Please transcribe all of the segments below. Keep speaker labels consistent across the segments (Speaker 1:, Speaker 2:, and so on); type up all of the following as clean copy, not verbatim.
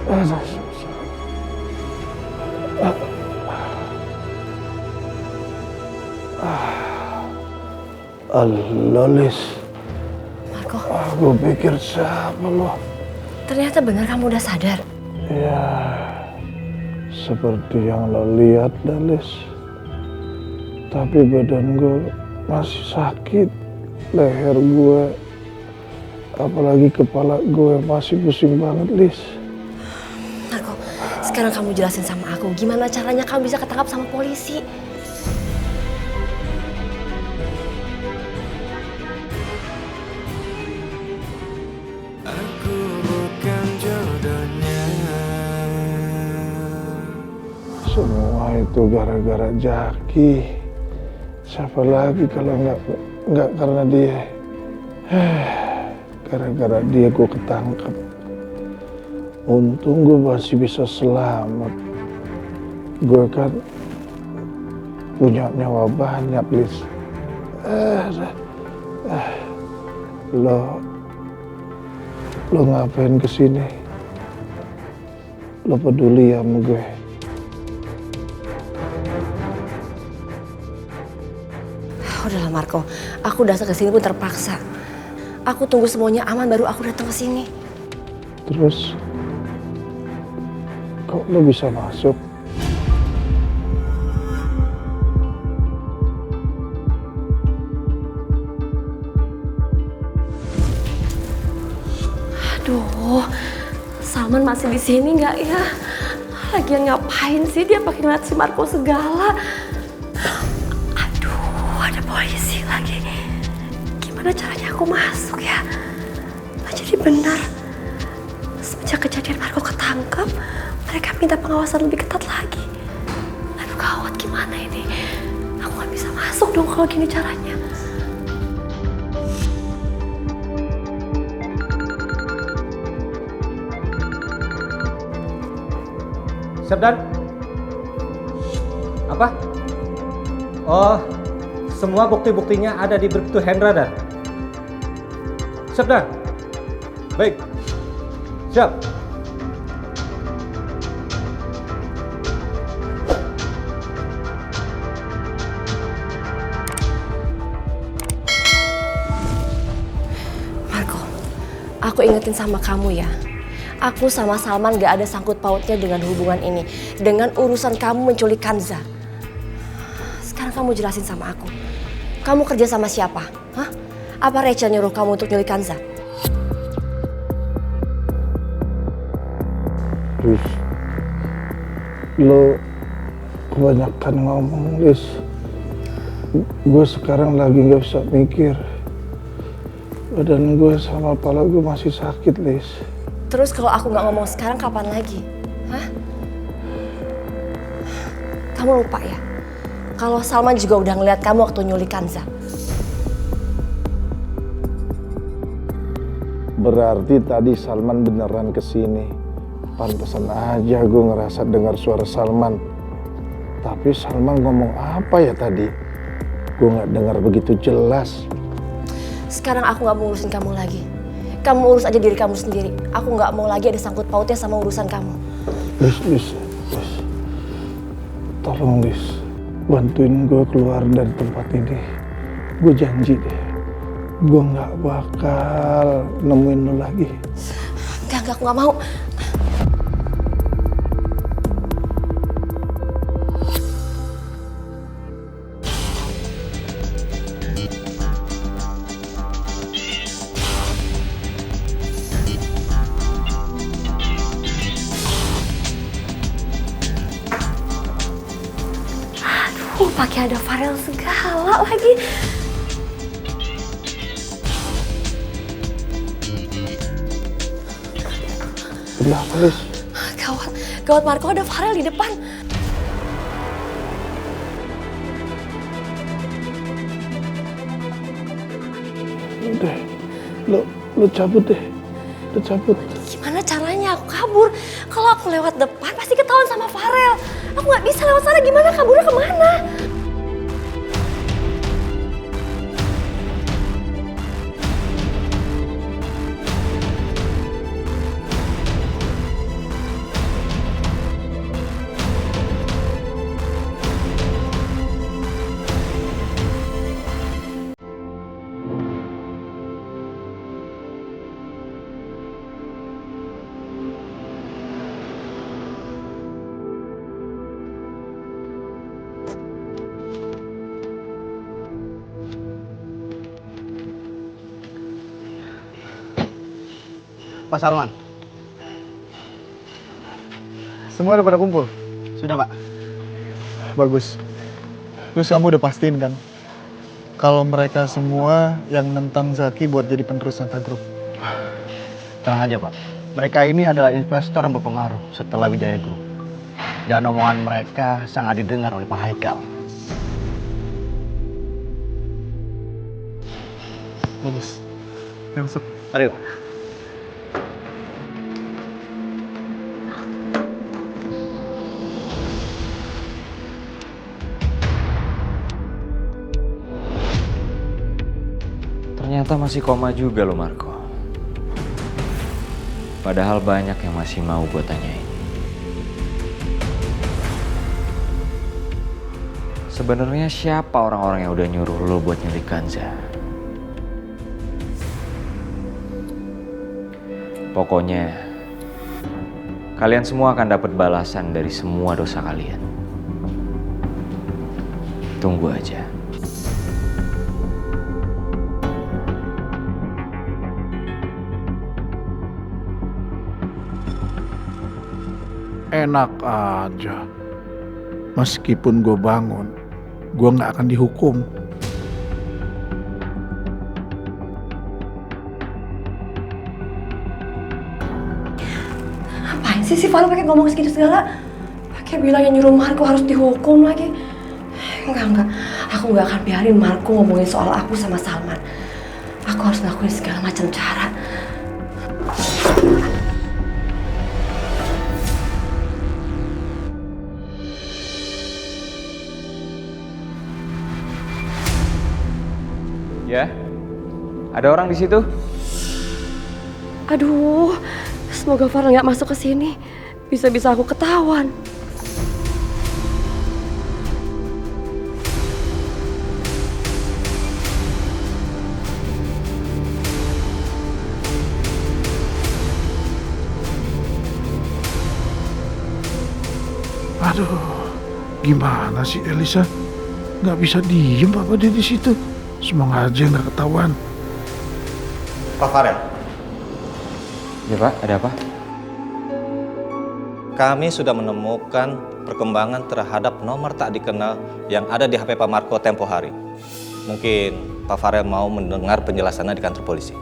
Speaker 1: Allah, Lis.
Speaker 2: Marco.
Speaker 1: Aku pikir siapa lo?
Speaker 2: Ternyata benar kamu udah sadar.
Speaker 1: Ya, seperti yang lo lihat, Lis. Tapi badan gue masih sakit. Leher gue, apalagi kepala gue masih pusing banget, Lis.
Speaker 2: Marco, sekarang kamu jelasin sama aku gimana caranya kamu bisa ketangkap sama polisi.
Speaker 3: Aku bukan jodohnya.
Speaker 1: Semua itu gara-gara Jaki. Siapa lagi kalau nggak karena dia. Gara-gara dia gue ketangkep. Untung gue masih bisa selamat. Gue kan punya nyawa banyak, Lis. Lo ngapain kesini? Lo peduli ya sama gue?
Speaker 2: Udahlah Marco, aku datang ke sini pun terpaksa. Aku tunggu semuanya aman baru aku datang ke sini.
Speaker 1: Terus kok lo bisa masuk?
Speaker 2: Aduh, Salman masih di sini nggak ya? Lagian ngapain sih dia pakai ngeliat si Marco segala? Aduh, ada polisi lagi. Gimana caranya aku masuk ya? Nah, jadi benar. Semenjak kejadian Marco ketangkep, mereka minta pengawasan lebih ketat lagi. Aduh gawat, gimana ini? Aku nggak bisa masuk dong kalau gini caranya.
Speaker 4: Syabdan? Apa? Oh, semua bukti-buktinya ada di Bribtu Hendra dan Syabdan? Baik. Siap.
Speaker 2: Marco, aku ingetin sama kamu ya. Aku sama Salman gak ada sangkut pautnya dengan hubungan ini. Dengan urusan kamu menculik Kanza. Sekarang kamu jelasin sama aku. Kamu kerja sama siapa? Hah? Apa Rachel nyuruh kamu untuk nyulik Kanza?
Speaker 1: Lis, lo kebanyakan ngomong, Lis. Gue sekarang lagi gak bisa mikir. Badan gue sama kepala gue masih sakit, Lis.
Speaker 2: Terus kalau aku gak ngomong sekarang kapan lagi? Hah? Kamu lupa ya? Kalau Salman juga udah ngeliat kamu waktu nyulik Kanza.
Speaker 1: Berarti tadi Salman beneran kesini. Pantesan aja gue ngerasa dengar suara Salman. Tapi Salman ngomong apa ya tadi? Gue gak dengar begitu jelas.
Speaker 2: Sekarang aku gak mau urusin kamu lagi. Kamu urus aja diri kamu sendiri. Aku gak mau lagi ada sangkut pautnya sama urusan kamu.
Speaker 1: Lis. Tolong, Lis. Bantuin gue keluar dari tempat ini. Gue janji deh. Gue gak bakal nemuin lo lagi.
Speaker 2: Enggak, aku gak mau. Pakai ada Farel segala lagi.
Speaker 1: Kenapa, Lis?
Speaker 2: Gawat Marco, ada Farel di depan.
Speaker 1: Udah, lo cabut deh. Lo cabut.
Speaker 2: Gimana caranya aku kabur? Kalau aku lewat depan pasti ketahuan sama Farel. Aku nggak bisa lewat sana, gimana kaburnya kemana?
Speaker 5: Pak Salman.
Speaker 6: Semua udah pada kumpul?
Speaker 5: Sudah, Pak.
Speaker 6: Bagus. Terus kamu udah pastiin kan? Kalau mereka semua yang nentang Zaki buat jadi penerus Nata Group.
Speaker 5: Tenang aja, Pak. Mereka ini adalah investor yang berpengaruh setelah Wijaya Group. Dan omongan mereka sangat didengar oleh Pak Haikal.
Speaker 6: Bagus. Ayo masuk.
Speaker 5: Mari, Pak.
Speaker 7: Ternyata masih koma juga lo Marco. Padahal banyak yang masih mau gue tanyain. Sebenarnya siapa orang-orang yang udah nyuruh lo buat nyulik Kanza? Pokoknya, kalian semua akan dapat balasan dari semua dosa kalian. Tunggu aja.
Speaker 1: Enak aja. Meskipun gue bangun, gue nggak akan dihukum.
Speaker 2: Ngapain sih si Valo pakai ngomong segitu segala? Pakai bilang yang nyuruh Marco harus dihukum lagi. Enggak. Aku nggak akan biarin Marco ngomongin soal aku sama Salman. Aku harus lakuin segala macam cara.
Speaker 7: Ya, ada orang di situ?
Speaker 2: Aduh, semoga Farel nggak masuk ke sini. Bisa-bisa aku ketahuan.
Speaker 1: Aduh, gimana sih Elisa? Nggak bisa diem apa dia di situ? Semoga aja nggak ketahuan.
Speaker 4: Pak Farel,
Speaker 7: Ya Pak, ada apa?
Speaker 4: kami sudah menemukan perkembangan terhadap nomor tak dikenal yang ada di HP Pak Marco tempo hari. Mungkin Pak Farel mau mendengar penjelasannya di kantor polisi.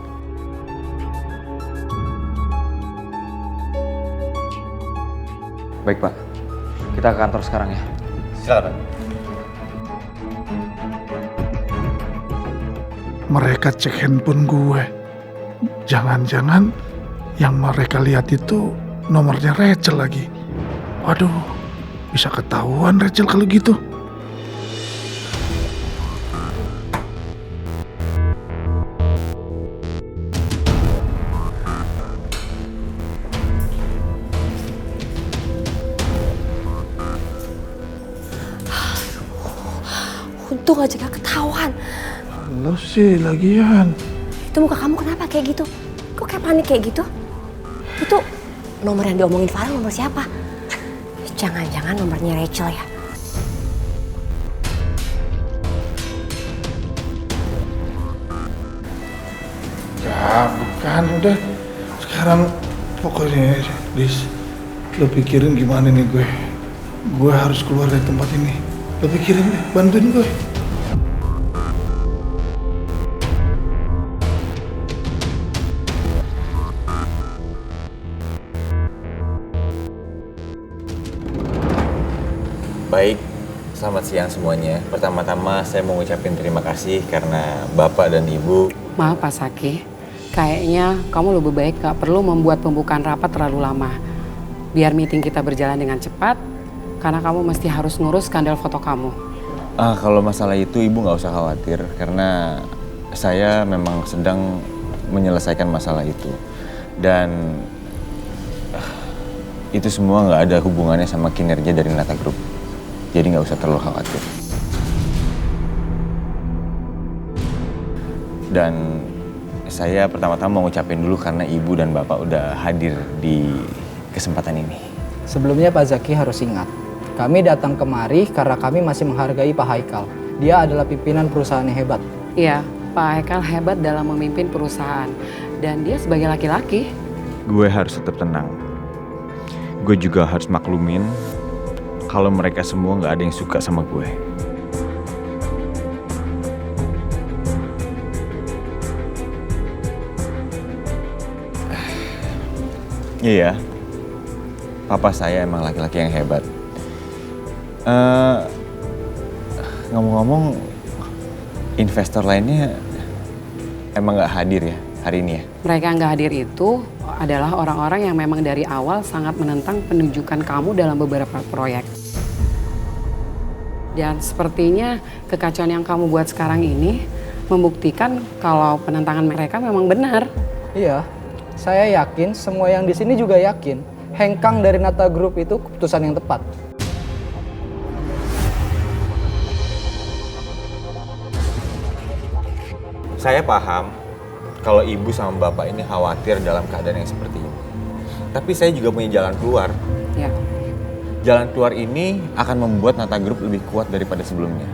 Speaker 7: Baik Pak, kita ke kantor sekarang ya.
Speaker 4: Silakan.
Speaker 1: Mereka cek handphone gue. Jangan-jangan yang mereka lihat itu nomornya Rachel lagi. Waduh, bisa ketahuan Rachel kalau gitu.
Speaker 2: Untung aja gak ketahuan.
Speaker 1: Lo sih lagian.
Speaker 2: Itu muka kamu kenapa kayak gitu? Kok kayak panik kayak gitu? Itu nomor yang diomongin Farel nomor siapa? Jangan-jangan nomornya Rachel ya?
Speaker 1: Ya, bukan. Udah. Sekarang pokoknya, Liz, lo pikirin gimana nih gue. Gue harus keluar dari tempat ini. Lo pikirin deh, bantuin gue.
Speaker 8: Baik, selamat siang semuanya. Pertama-tama saya mau ngucapin terima kasih karena Bapak dan Ibu.
Speaker 9: Maaf Pak Saki, kayaknya kamu lebih baik gak perlu membuat pembukaan rapat terlalu lama. Biar meeting kita berjalan dengan cepat, karena kamu mesti harus ngurus skandal foto kamu.
Speaker 8: Kalau masalah itu Ibu nggak usah khawatir karena saya memang sedang menyelesaikan masalah itu. Dan itu semua nggak ada hubungannya sama kinerja dari Nata Group. Jadi nggak usah terlalu khawatir. Dan saya pertama-tama mau ngucapin dulu karena Ibu dan Bapak udah hadir di kesempatan ini.
Speaker 10: Sebelumnya Pak Zaki harus ingat, kami datang kemari karena kami masih menghargai Pak Haikal. Dia adalah pimpinan perusahaan yang hebat.
Speaker 9: Iya, Pak Haikal hebat dalam memimpin perusahaan. Dan dia sebagai laki-laki,
Speaker 8: gue harus tetap tenang. Gue juga harus maklumin kalau mereka semua nggak ada yang suka sama gue. Iya, papa saya emang laki-laki yang hebat. Ngomong-ngomong, investor lainnya emang nggak hadir ya hari ini ya?
Speaker 9: Mereka yang nggak hadir itu adalah orang-orang yang memang dari awal sangat menentang penunjukan kamu dalam beberapa proyek. Dan sepertinya kekacauan yang kamu buat sekarang ini membuktikan kalau penentangan mereka memang benar.
Speaker 10: Iya, saya yakin semua yang di sini juga yakin hengkang dari Nata Group itu keputusan yang tepat.
Speaker 8: Saya paham kalau ibu sama bapak ini khawatir dalam keadaan yang seperti ini. Tapi saya juga punya jalan keluar.
Speaker 9: Ya.
Speaker 8: Jalan keluar ini akan membuat Nata Group lebih kuat daripada sebelumnya.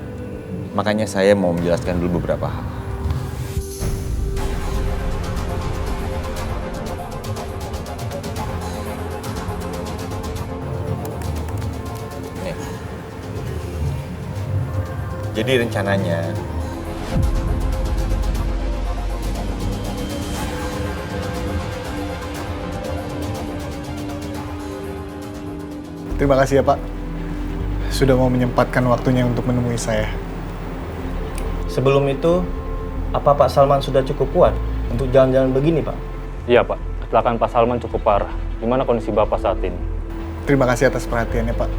Speaker 8: Makanya saya mau menjelaskan dulu beberapa hal. Nih. Jadi rencananya
Speaker 6: Terima kasih ya Pak, sudah mau menyempatkan waktunya untuk menemui saya.
Speaker 11: Sebelum itu, apa Pak Salman sudah cukup kuat untuk jalan-jalan begini, Pak?
Speaker 12: Iya, Pak. Kecelakaan Pak Salman cukup parah. Gimana kondisi Bapak saat ini?
Speaker 6: Terima kasih atas perhatiannya Pak.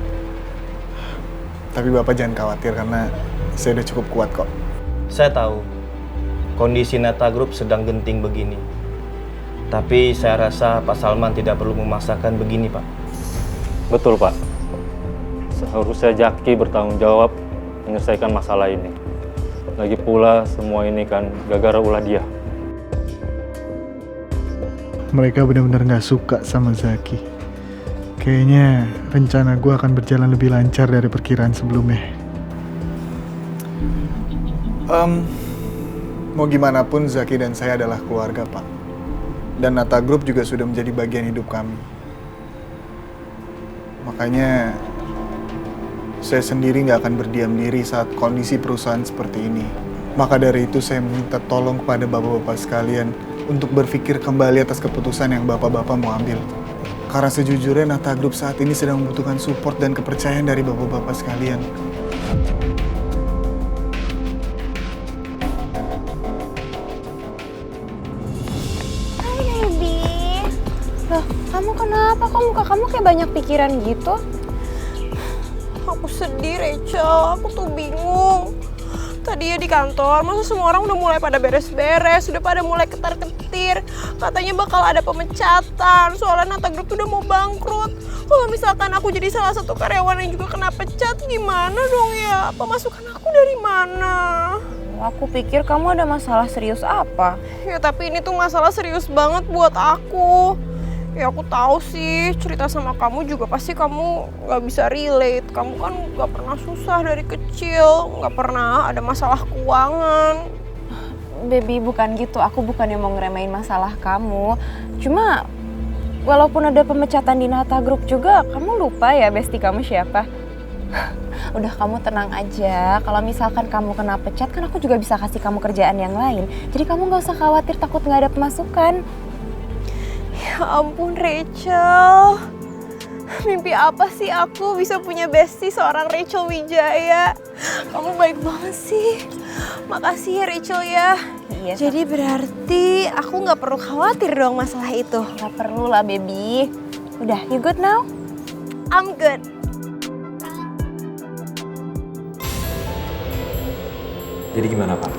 Speaker 6: Tapi Bapak jangan khawatir karena saya udah cukup kuat kok.
Speaker 11: Saya tahu, kondisi Nata Group sedang genting begini. Tapi saya rasa Pak Salman tidak perlu memaksakan begini, Pak.
Speaker 12: Betul, Pak. Seharusnya Jaki bertanggung jawab menyelesaikan masalah ini. Lagi pula semua ini kan gara-gara ulah dia.
Speaker 6: Mereka benar-benar nggak suka sama Zaki. Kayaknya rencana gue akan berjalan lebih lancar dari perkiraan sebelumnya. Mau gimana pun Zaki dan saya adalah keluarga, Pak. Dan Nata Group juga sudah menjadi bagian hidup kami. Makanya saya sendiri nggak akan berdiam diri saat kondisi perusahaan seperti ini. Maka dari itu saya minta tolong kepada bapak-bapak sekalian untuk berpikir kembali atas keputusan yang bapak-bapak mau ambil. Karena sejujurnya Nata Group saat ini sedang membutuhkan support dan kepercayaan dari bapak-bapak sekalian.
Speaker 13: Hai baby. Loh, kamu kenapa? Kok muka kamu kayak banyak pikiran gitu?
Speaker 2: Aku sedih, Rachel. Aku tuh bingung. Tadi ya di kantor, masa semua orang udah mulai pada beres-beres, udah pada mulai ketar-ketir. Katanya bakal ada pemecatan, soalnya Nata Group tuh udah mau bangkrut. Kalau misalkan aku jadi salah satu karyawan yang juga kena pecat, gimana dong ya? Pemasukan aku dari mana?
Speaker 13: Aku pikir kamu ada masalah serius apa?
Speaker 2: Ya tapi ini tuh masalah serius banget buat aku. Ya aku tahu sih cerita sama kamu juga pasti kamu gak bisa relate. Kamu kan gak pernah susah dari kecil, gak pernah ada masalah keuangan.
Speaker 13: Baby, bukan gitu. Aku bukan yang mau ngeremehin masalah kamu. Cuma walaupun ada pemecatan di Nata Group juga, kamu lupa ya bestie kamu siapa? Udah, kamu tenang aja. Kalau misalkan kamu kena pecat kan aku juga bisa kasih kamu kerjaan yang lain. Jadi kamu gak usah khawatir takut gak ada pemasukan.
Speaker 2: Ya ampun Rachel, mimpi apa sih aku bisa punya bestie seorang Rachel Wijaya. Kamu baik banget sih, makasih ya Rachel ya.
Speaker 13: Iya,
Speaker 2: jadi berarti aku gak perlu khawatir dong masalah itu.
Speaker 13: Gak perlu lah baby. Udah, you good now?
Speaker 2: I'm good.
Speaker 7: Jadi gimana Pak?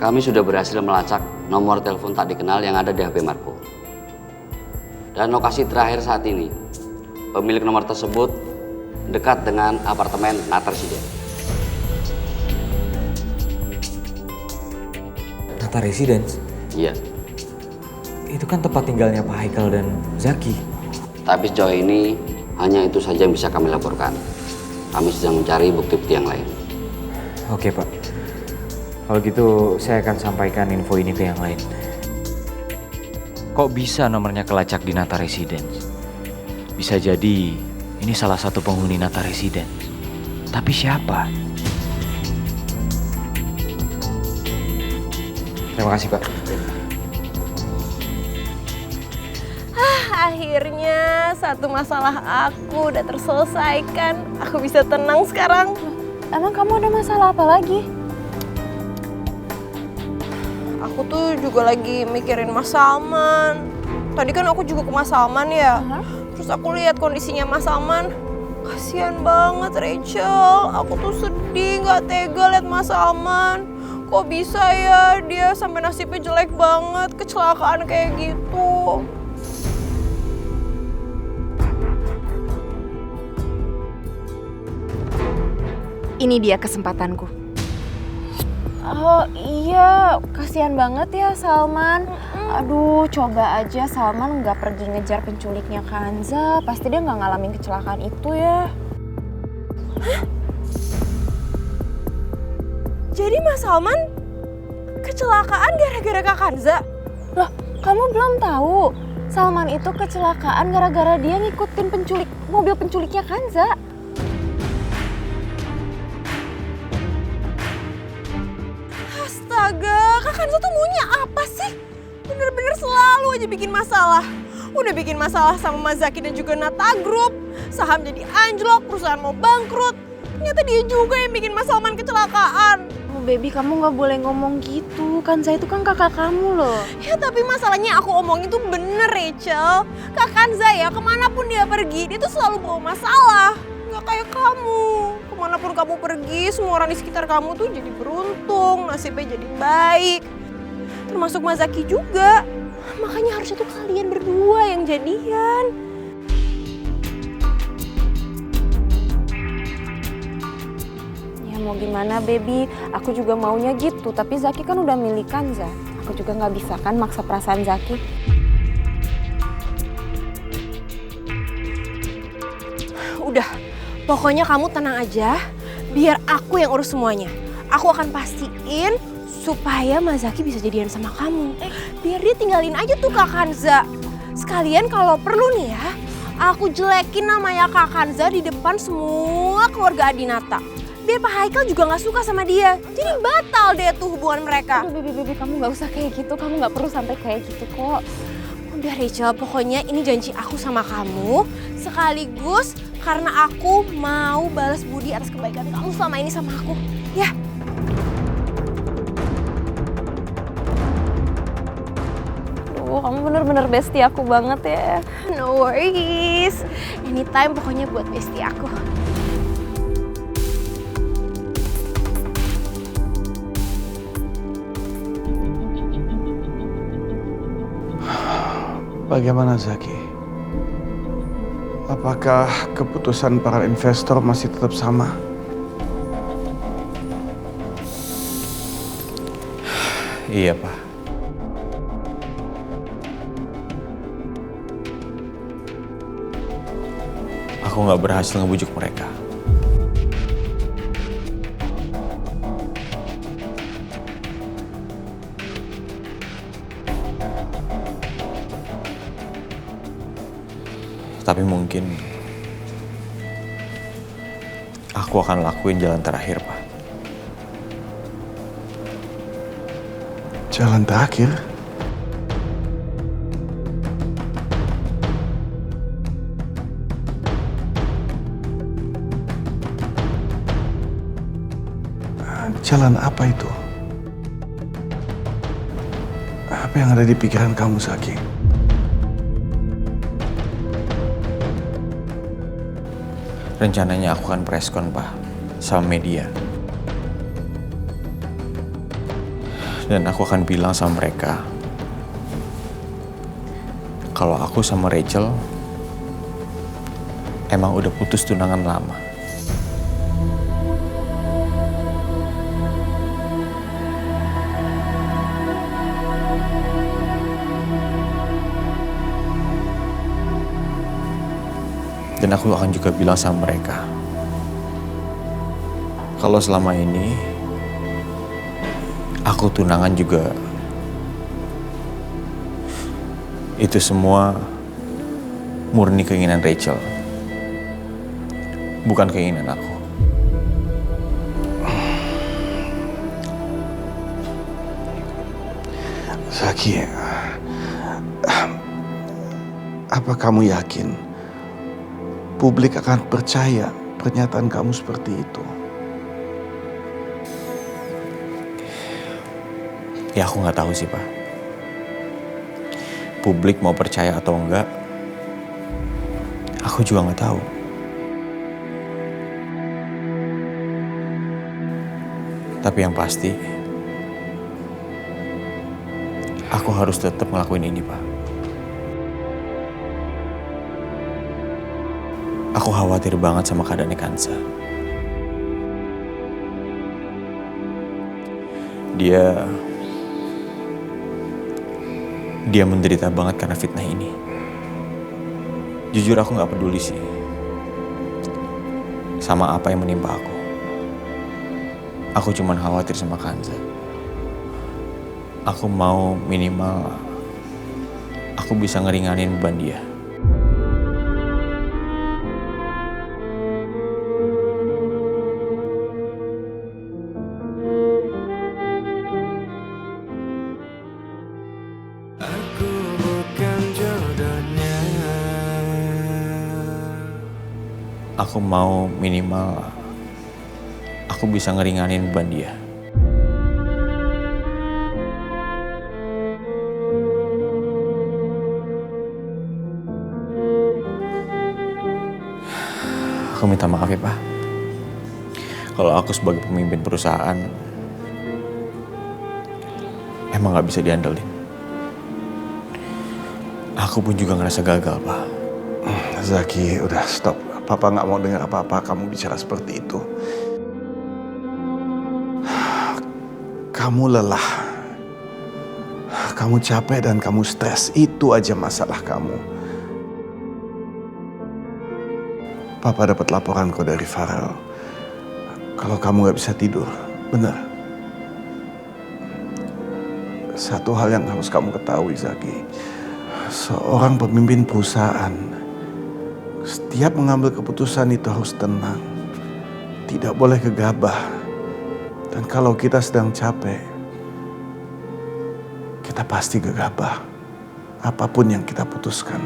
Speaker 14: Kami sudah berhasil melacak nomor telepon tak dikenal yang ada di HP Marco. Dan lokasi terakhir saat ini, pemilik nomor tersebut dekat dengan apartemen Nata Residence.
Speaker 7: Nata Residence?
Speaker 14: Iya.
Speaker 7: Itu kan tempat tinggalnya Pak Haikal dan Zaki.
Speaker 14: Tapi sejauh ini hanya itu saja yang bisa kami laporkan. Kami sedang mencari bukti-bukti yang lain.
Speaker 7: Oke Pak. Kalau gitu saya akan sampaikan info ini ke yang lain. Kok bisa nomornya kelacak di Nata Residence? Bisa jadi ini salah satu penghuni Nata Residence. Tapi siapa? Terima kasih, Pak.
Speaker 2: Akhirnya satu masalah aku udah terselesaikan. Aku bisa tenang sekarang.
Speaker 13: Emang kamu ada masalah apa lagi?
Speaker 2: Aku tuh juga lagi mikirin Mas Salman. Tadi kan aku juga ke Mas Salman ya. Terus aku lihat kondisinya Mas Salman. Kasian banget Rachel. Aku tuh sedih, gak tega liat Mas Salman. Kok bisa ya dia sampai nasibnya jelek banget, kecelakaan kayak gitu.
Speaker 13: Ini dia kesempatanku. Oh iya, kasihan banget ya Salman. Aduh, coba aja Salman nggak pergi ngejar penculiknya Kanza. Pasti dia nggak ngalamin kecelakaan itu ya.
Speaker 2: Hah? Jadi Mas Salman kecelakaan gara-gara Kak Kanza?
Speaker 13: Loh, kamu belum tahu? Salman itu kecelakaan gara-gara dia ngikutin mobil penculiknya Kanza.
Speaker 2: Astaga, Kak Kanza tuh maunya apa sih? Bener-bener selalu aja bikin masalah. Udah bikin masalah sama Mas Zaki dan juga Nata Group. Saham jadi anjlok, perusahaan mau bangkrut. Ternyata dia juga yang bikin Mas Salman kecelakaan.
Speaker 13: Oh baby, kamu gak boleh ngomong gitu. Kanza itu kan kakak kamu loh.
Speaker 2: Ya tapi masalahnya aku omongin tuh bener Rachel. Kak Kanza ya kemanapun dia pergi, dia tuh selalu bawa masalah. Gak kayak kamu. Kemanapun kamu pergi, semua orang di sekitar kamu tuh jadi beruntung, nasibnya jadi baik. Termasuk Mas Zaki juga. Makanya harusnya tuh kalian berdua yang jadian.
Speaker 13: Ya mau gimana baby, aku juga maunya gitu. Tapi Zaki kan udah milik Kanza. Aku juga gak bisa kan maksa perasaan Zaki.
Speaker 2: Udah, pokoknya kamu tenang aja. Biar aku yang urus semuanya. Aku akan pastiin supaya Mas Zaki bisa jadian sama kamu. Biar dia tinggalin aja tuh Kak Kanza. Sekalian kalau perlu nih ya, aku jelekin namanya Kak Kanza di depan semua keluarga Adinata. Biar Pak Haikal juga gak suka sama dia. Jadi batal deh tuh hubungan mereka.
Speaker 13: Aduh baby, kamu gak usah kayak gitu. Kamu gak perlu sampai kayak gitu kok.
Speaker 2: Udah Rachel, pokoknya ini janji aku sama kamu. Sekaligus karena aku mau balas budi atas kebaikan kamu selama ini sama aku. Ya.
Speaker 13: Aduh, kamu bener-bener bestie aku banget ya.
Speaker 2: No worries. Anytime pokoknya buat bestie aku.
Speaker 6: Bagaimana Zaki? Apakah keputusan para investor masih tetap sama?
Speaker 8: Iya, Pak. Aku nggak berhasil ngebujuk mereka. Tapi mungkin aku akan lakuin jalan terakhir, Pak.
Speaker 6: Jalan terakhir? Jalan apa itu? Apa yang ada di pikiran kamu, Zaki?
Speaker 8: Rencananya aku akan preskon, Pak, sama media. Dan aku akan bilang sama mereka kalau aku sama Rachel emang udah putus tunangan lama. Dan aku akan juga bilang sama mereka kalau selama ini aku tunangan juga Itu semua murni keinginan Rachel, bukan keinginan aku.
Speaker 1: Zaki, apa kamu yakin publik akan percaya pernyataan kamu seperti itu?
Speaker 8: Ya aku nggak tahu sih Pak. Publik mau percaya atau enggak, aku juga nggak tahu. Tapi yang pasti, aku harus tetap ngelakuin ini Pak. Aku khawatir banget sama keadaannya Kansa. Dia menderita banget karena fitnah ini. Jujur aku gak peduli sih sama apa yang menimpa aku. Aku cuman khawatir sama Kansa. Aku mau minimal aku bisa ngeringanin beban dia. Aku mau minimal aku bisa ngeringanin beban dia. Aku minta maaf ya Pak. Kalau aku sebagai pemimpin perusahaan emang gak bisa diandelin. Aku pun juga ngerasa gagal Pak.
Speaker 1: Zaki, udah stop. Papa nggak mau dengar apa-apa kamu bicara seperti itu. Kamu lelah, kamu capek dan kamu stres. Itu aja masalah kamu. Papa dapat laporan kok dari Farel. Kalau kamu nggak bisa tidur, benar. Satu hal yang harus kamu ketahui, Zaki. Seorang pemimpin perusahaan, setiap mengambil keputusan itu harus tenang. Tidak boleh gegabah. Dan kalau kita sedang capek, kita pasti gegabah. Apapun yang kita putuskan.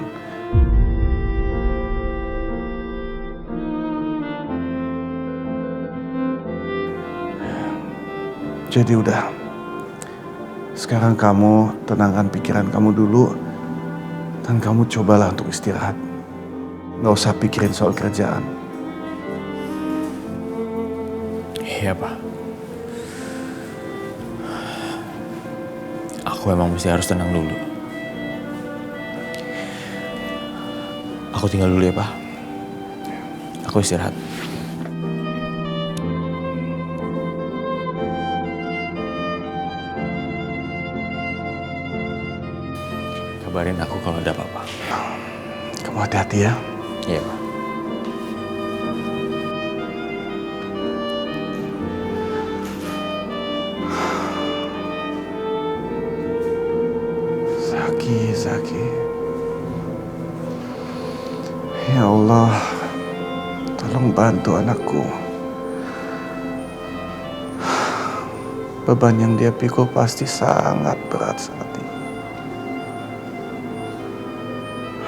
Speaker 1: Jadi udah. Sekarang kamu tenangkan pikiran kamu dulu. Dan kamu cobalah untuk istirahat. Nggak usah pikirin soal kerjaan.
Speaker 8: Iya Pak. Aku emang mesti harus tenang dulu. Aku tinggal dulu ya Pak. Aku istirahat. Kabarin aku kalau ada apa-apa.
Speaker 1: Kamu hati-hati ya.
Speaker 8: Iya Pak.
Speaker 1: Zaki. Ya Allah, tolong bantu anakku. Beban yang dia pikul pasti sangat berat saat ini.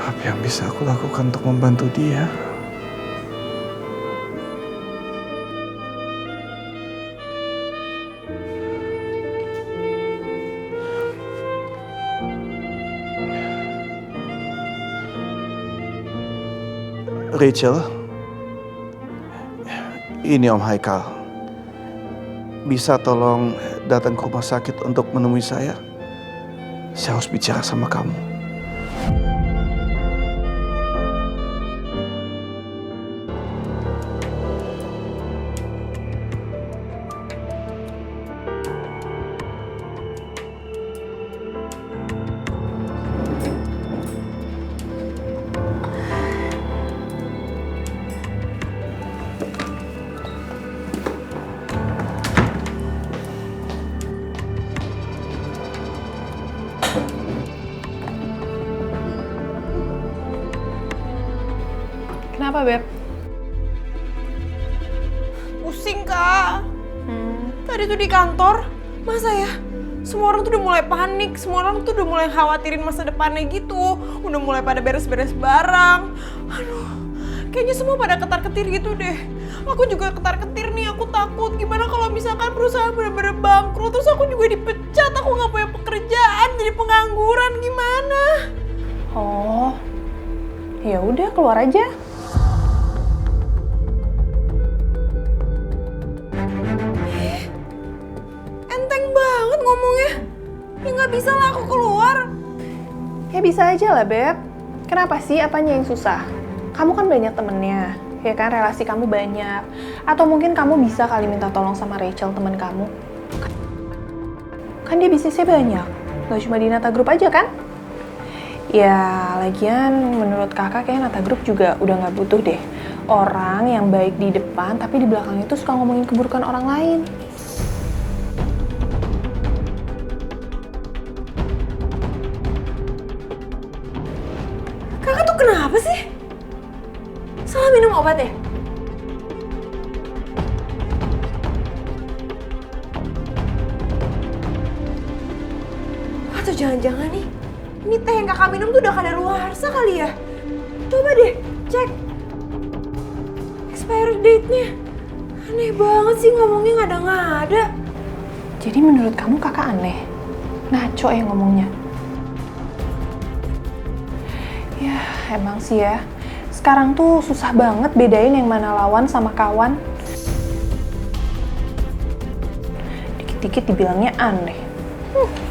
Speaker 1: Apa yang bisa aku lakukan untuk membantu dia? Rachel, ini Om Haikal. Bisa tolong datang ke rumah sakit untuk menemui saya? Saya harus bicara sama kamu.
Speaker 13: Kenapa, Beb? Pusing, Kak. Tadi tuh di kantor, masa ya? Semua orang tuh udah mulai panik, semua orang tuh udah mulai khawatirin masa depannya gitu. Udah mulai pada beres-beres barang. Aduh, kayaknya semua pada ketar-ketir gitu deh. Aku juga ketar-ketir nih, aku takut. Gimana kalau misalkan perusahaan bener-bener bangkrut, terus aku juga dipecat, aku nggak punya pekerjaan, jadi pengangguran, gimana? Oh, ya udah keluar aja. Enteng banget ngomongnya. Ya nggak bisa lah aku keluar.
Speaker 15: Ya bisa aja lah, Beb. Kenapa sih? Apanya yang susah? Kamu kan banyak temennya, ya kan? Relasi kamu banyak. Atau mungkin kamu bisa kali minta tolong sama Rachel, teman kamu. Kan dia bisnisnya banyak. Gak cuma di Nata Group aja kan? Ya, lagian menurut kakak kayaknya Nata Group juga udah gak butuh deh orang yang baik di depan, tapi di belakang itu suka ngomongin keburukan orang lain.
Speaker 2: Kakak tuh kenapa sih? Salah minum obat ya? Atau jangan-jangan nih, ini teh yang kakak minum tuh udah kadaluarsa kali ya? Coba deh, cek expiry date-nya. Aneh banget sih ngomongnya ngada-ngada.
Speaker 15: Jadi menurut kamu kakak aneh? Ngaco ya ngomongnya. Ya, emang sih ya. Sekarang tuh susah banget bedain yang mana lawan sama kawan. Dikit-dikit dibilangnya aneh.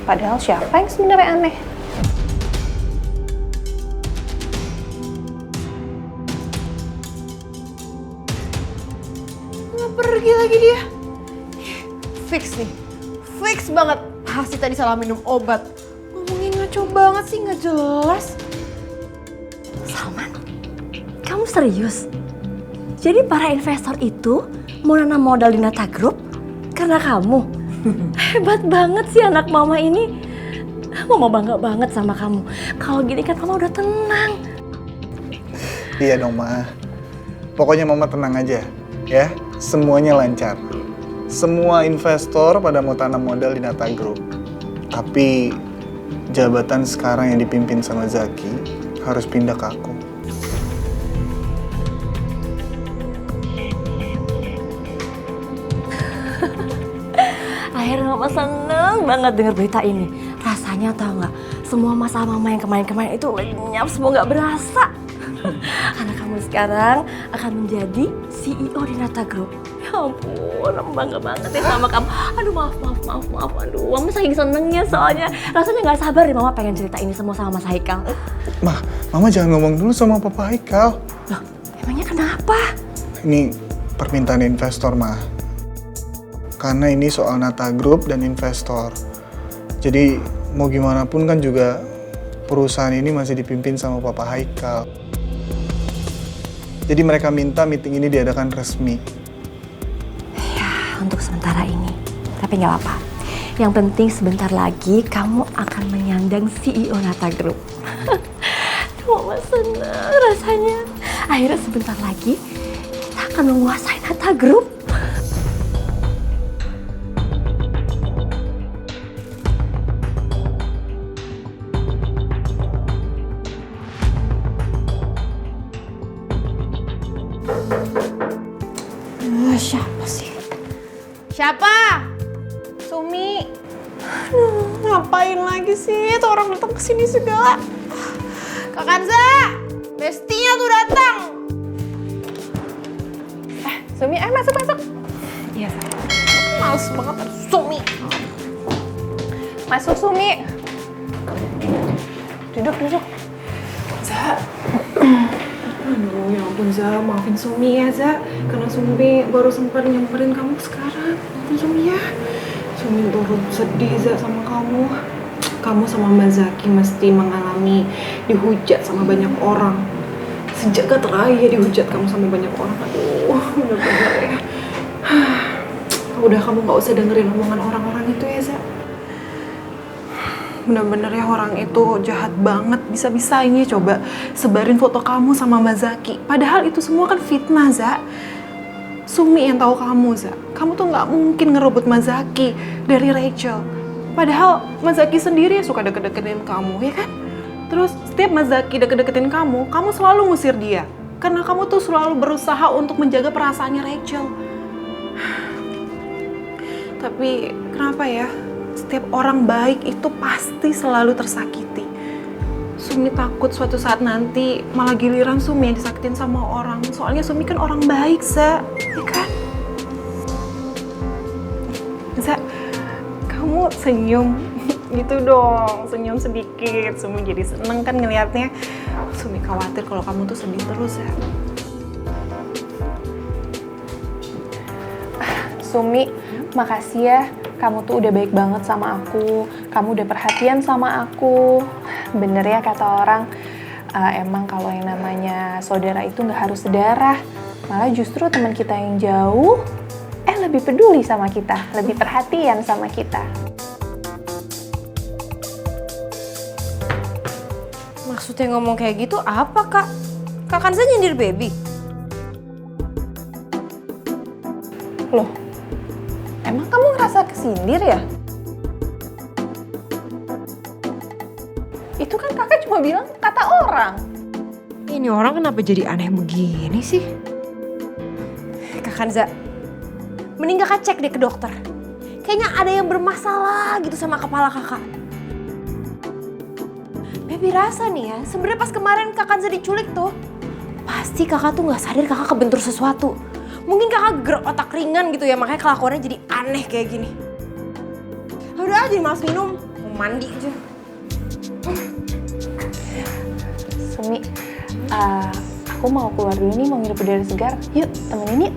Speaker 15: Padahal siapa yang sebenarnya aneh?
Speaker 2: Nggak pergi lagi dia. Fix nih. Fix banget. Pasti tadi salah minum obat. Ngomongnya ngaco banget sih, nggak jelas. Salman, kamu serius? Jadi para investor itu mau nanam modal di Nata Group karena kamu? Hebat banget sih anak mama ini. Mama bangga banget sama kamu. Kalau gini kan mama udah tenang.
Speaker 6: Iya dong, Ma. Pokoknya Mama tenang aja, ya. Semuanya lancar. Semua investor pada mau tanam modal di Nata Group. Tapi jabatan sekarang yang dipimpin sama Zaki harus pindah ke aku.
Speaker 2: Akhirnya mama seneng banget denger berita ini. Rasanya tau nggak? Semua masalah mama yang kemarin-kemarin itu lenyap, semua nggak berasa. Karena kamu sekarang akan menjadi CEO di Nata Group. Ya ampun, aku bangga banget ya sama kamu. Aduh maaf. Aduh, mama saking senengnya soalnya. Rasanya nggak sabar deh mama pengen cerita ini semua sama Mas Haikal.
Speaker 6: Mama jangan ngomong dulu sama Papa Haikal.
Speaker 2: Loh, emangnya kenapa?
Speaker 6: Ini permintaan investor, Ma. Karena ini soal Nata Group dan investor. Jadi mau gimana pun kan juga perusahaan ini masih dipimpin sama Papa Haikal. Jadi mereka minta meeting ini diadakan resmi.
Speaker 2: Ya, untuk sementara ini. Tapi nggak apa-apa. Yang penting sebentar lagi kamu akan menyandang CEO Nata Group. Mama senang rasanya. Akhirnya sebentar lagi kita akan menguasai Nata Group. Siapa sih?
Speaker 13: Siapa? Sumi.
Speaker 2: Aduh, ngapain lagi sih? Tuh orang datang ke sini segala.
Speaker 13: Kak Kanza, bestinya tuh datang.
Speaker 15: Sumi, masuk.
Speaker 2: Iya,
Speaker 15: Males banget ada Sumi. Masuk, Sumi. Duduk.
Speaker 16: Za. Aduh, ya ampun Za, maafin Sumi ya Za. Karena Sumi baru sempat nyamperin kamu sekarang. Maafin Sumi ya. Sumi turut sedih Za sama kamu. Kamu sama Mbak Zaki mesti mengalami dihujat sama banyak orang. Sejak terakhir dihujat kamu sama banyak orang. Aduh, bener-bener ya. Udah kamu gak usah dengerin omongan orang-orang itu ya Za. Bener-bener ya orang itu jahat banget. Bisa-bisanya coba sebarin foto kamu sama Mbak Zaki. Padahal itu semua kan fitnah, Za. Sumi yang tahu kamu, Za. Kamu tuh nggak mungkin ngerebut Mbak Zaki dari Rachel. Padahal Mbak Zaki sendiri yang suka deket-deketin kamu, ya kan? Terus setiap Mbak Zaki deket-deketin kamu selalu ngusir dia. Karena kamu tuh selalu berusaha untuk menjaga perasaannya Rachel. Tapi kenapa ya? Setiap orang baik itu pasti selalu tersakiti. Sumi takut suatu saat nanti malah giliran Sumi yang disakitin sama orang. Soalnya Sumi kan orang baik, Za. Ya kan? Za, kamu senyum gitu dong. Senyum sedikit. Sumi jadi seneng kan ngelihatnya. Sumi khawatir kalau kamu tuh sedih terus, ya.
Speaker 15: Sumi, makasih ya. Kamu tuh udah baik banget sama aku. Kamu udah perhatian sama aku. Bener ya kata orang, emang kalau yang namanya saudara itu nggak harus sedarah. Malah justru teman kita yang jauh, lebih peduli sama kita, lebih perhatian sama kita.
Speaker 2: Maksudnya ngomong kayak gitu apa, Kak? Kak Kanza nyindir baby?
Speaker 15: Loh, emang kamu ngerasa kesindir ya? Itu kan kakak cuma bilang kata orang.
Speaker 2: Ini orang kenapa jadi aneh begini sih? Kak Kanza, mending kakak cek deh ke dokter. Kayaknya ada yang bermasalah gitu sama kepala kakak. Baby rasa nih ya, sebenarnya pas kemarin Kak Kanza diculik tuh, pasti kakak tuh nggak sadar kakak kebentur sesuatu. Mungkin kakak gerak otak ringan gitu ya, makanya kelakuannya jadi aneh kayak gini. Udah jadi malas minum, mau mandi aja.
Speaker 15: Sumi, aku mau keluar dulu nih, mau ngirup udara segar. Yuk, temenin yuk.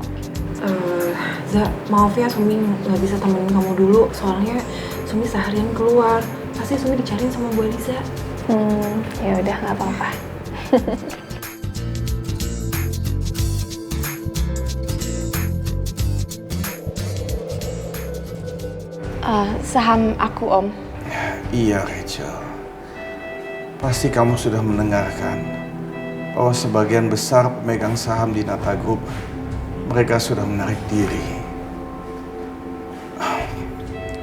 Speaker 16: Za, maaf ya Sumi nggak bisa temenin kamu dulu. Soalnya Sumi seharian keluar. Pasti Sumi dicariin sama Bu Liza.
Speaker 15: Ya udah, nggak apa-apa. Saham aku, Om.
Speaker 1: Iya, Rachel. Pasti kamu sudah mendengarkan bahwa sebagian besar pemegang saham di Nata Group, mereka sudah menarik diri.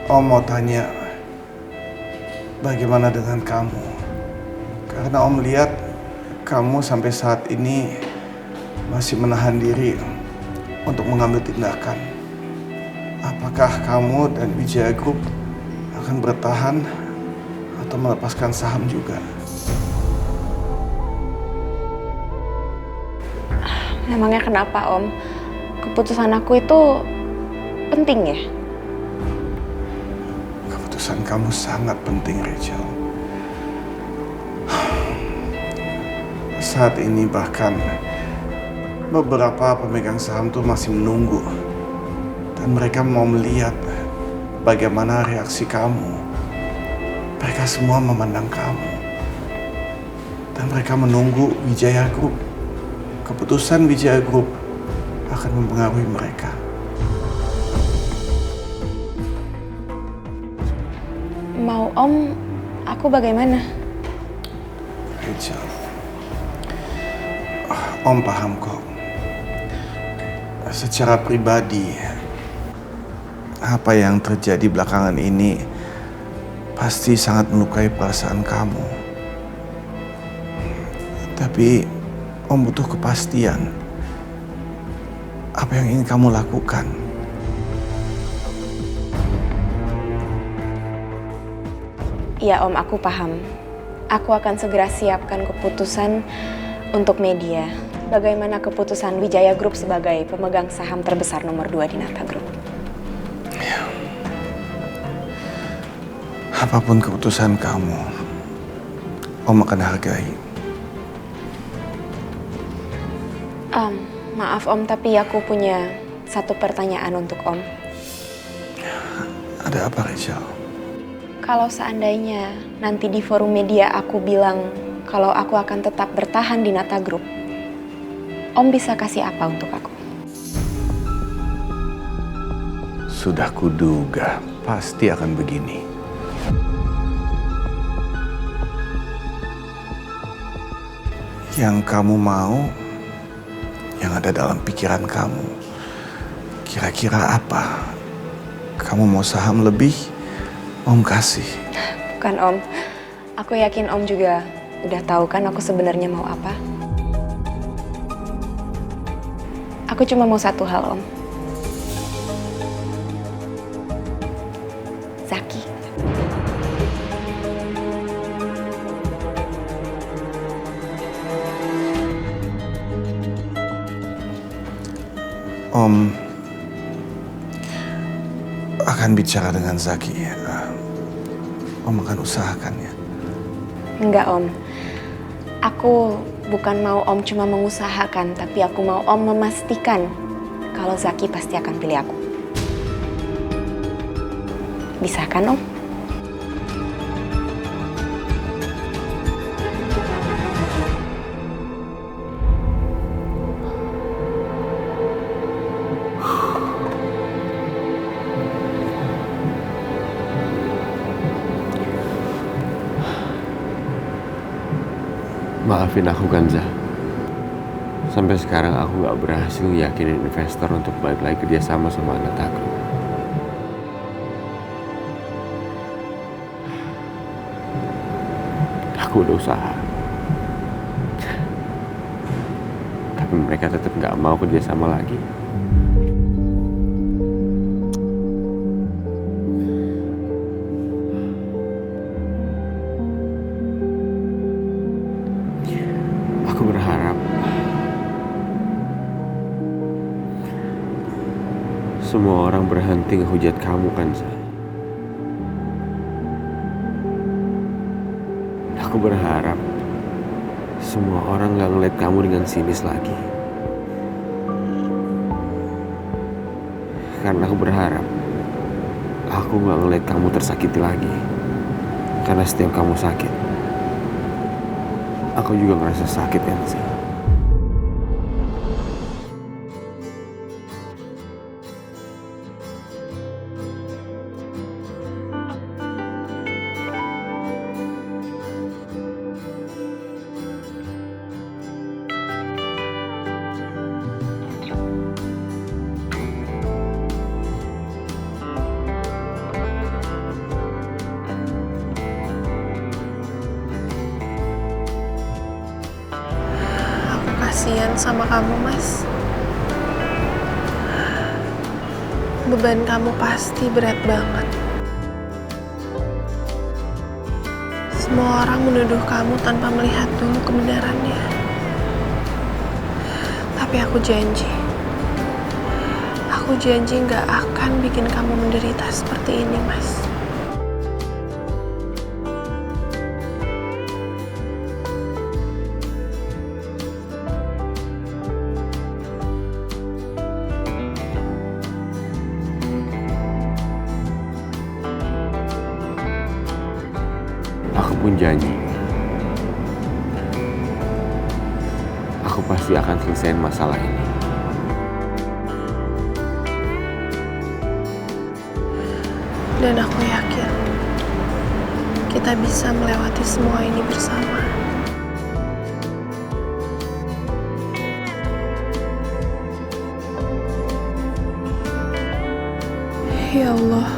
Speaker 1: Om mau tanya, bagaimana dengan kamu? Karena Om lihat kamu sampai saat ini masih menahan diri untuk mengambil tindakan. Apakah kamu dan Wijaya Group akan bertahan atau melepaskan saham juga?
Speaker 15: Memangnya kenapa, Om? Keputusan aku itu penting ya?
Speaker 1: Keputusan kamu sangat penting, Rachel. Saat ini bahkan beberapa pemegang saham tuh masih menunggu. Dan mereka mau melihat bagaimana reaksi kamu. Mereka semua memandang kamu. Dan mereka menunggu Wijaya Group. Keputusan Wijaya Group akan mempengaruhi mereka.
Speaker 15: Mau Om, aku bagaimana?
Speaker 1: Rachel, Om paham kok. Secara pribadi, apa yang terjadi belakangan ini pasti sangat melukai perasaan kamu. Tapi Om butuh kepastian. Apa yang ingin kamu lakukan?
Speaker 15: Iya, Om, aku paham. Aku akan segera siapkan keputusan untuk media. Bagaimana keputusan Wijaya Group sebagai pemegang saham terbesar nomor 2 di Nata Group.
Speaker 1: Apapun keputusan kamu, Om akan hargai.
Speaker 15: Maaf Om, tapi aku punya satu pertanyaan untuk Om.
Speaker 1: Ada apa, Rachel?
Speaker 15: Kalau seandainya nanti di forum media aku bilang kalau aku akan tetap bertahan di Nata Group, Om bisa kasih apa untuk aku?
Speaker 1: Sudah kuduga, pasti akan begini.
Speaker 6: Yang kamu mau, yang ada dalam pikiran kamu, kira-kira apa? Kamu mau saham lebih? Om kasih.
Speaker 13: Bukan Om, aku yakin Om juga udah tahu kan aku sebenarnya mau apa. Aku cuma mau satu hal, Om. Zaki.
Speaker 6: Om akan bicara dengan Zaki. Om akan usahakan ya.
Speaker 13: Enggak, Om. Aku bukan mau Om cuma mengusahakan, tapi aku mau Om memastikan kalau Zaki pasti akan pilih aku. Bisa kan, Om?
Speaker 17: Maafin aku Kanza. Sampai sekarang aku gak berhasil yakinin investor untuk balik lagi kerjasama sama Nata Group. Aku udah usaha. Tapi mereka tetap gak mau kerjasama lagi. Aku berharap semua orang berhenti ngehujat kamu, Kanza. Aku berharap semua orang gak ngeliat kamu dengan sinis lagi. Karena aku berharap aku gak ngeliat kamu tersakiti lagi. Karena setiap kamu sakit, aku juga ngerasa sakit, Kanza.
Speaker 15: Kasian sama kamu, Mas. Beban kamu pasti berat banget. Semua orang menuduh kamu tanpa melihat dulu kebenarannya. Tapi aku janji gak akan bikin kamu menderita seperti ini, Mas.
Speaker 17: Aku pun janji, aku pasti akan selesaiin masalah ini.
Speaker 15: Dan aku yakin kita bisa melewati semua ini bersama. Ya Allah,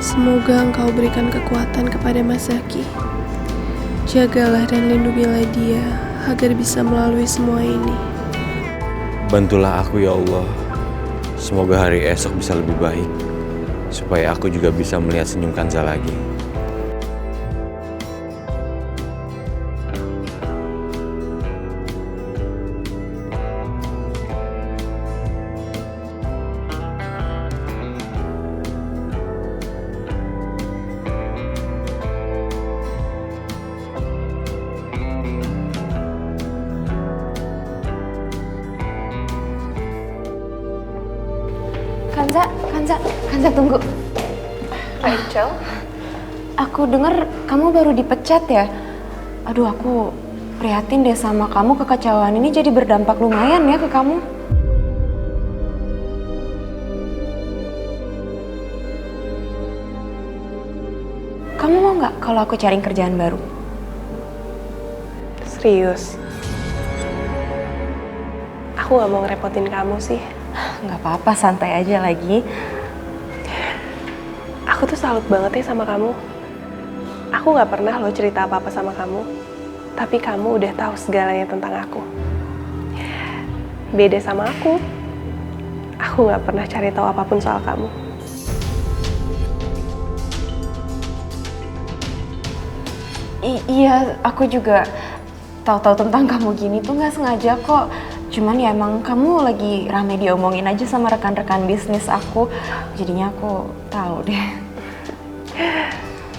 Speaker 15: semoga Engkau berikan kekuatan kepada Mas Zaki. Jagalah dan lindungilah dia agar bisa melalui semua ini.
Speaker 17: Bantulah aku ya Allah. Semoga hari esok bisa lebih baik. Supaya aku juga bisa melihat senyum Kanza lagi.
Speaker 13: Kanza tunggu.
Speaker 15: Rachel?
Speaker 13: Aku dengar kamu baru dipecat ya? Aduh, aku prihatin deh sama kamu, kekacauan ini jadi berdampak lumayan ya ke kamu. Kamu mau nggak kalau aku cari kerjaan baru?
Speaker 15: Serius? Aku gak mau ngerepotin kamu sih.
Speaker 13: Nggak apa-apa, santai aja lagi.
Speaker 15: Aku tuh salut banget ya sama kamu. Aku gak pernah lo cerita apa-apa sama kamu, tapi kamu udah tahu segalanya tentang aku. Beda sama aku gak pernah cari tahu apapun soal kamu.
Speaker 13: Iya, aku juga tahu-tahu tentang kamu gini tuh nggak sengaja kok. Cuman ya emang kamu lagi rame diomongin aja sama rekan-rekan bisnis aku. Jadinya aku tahu deh.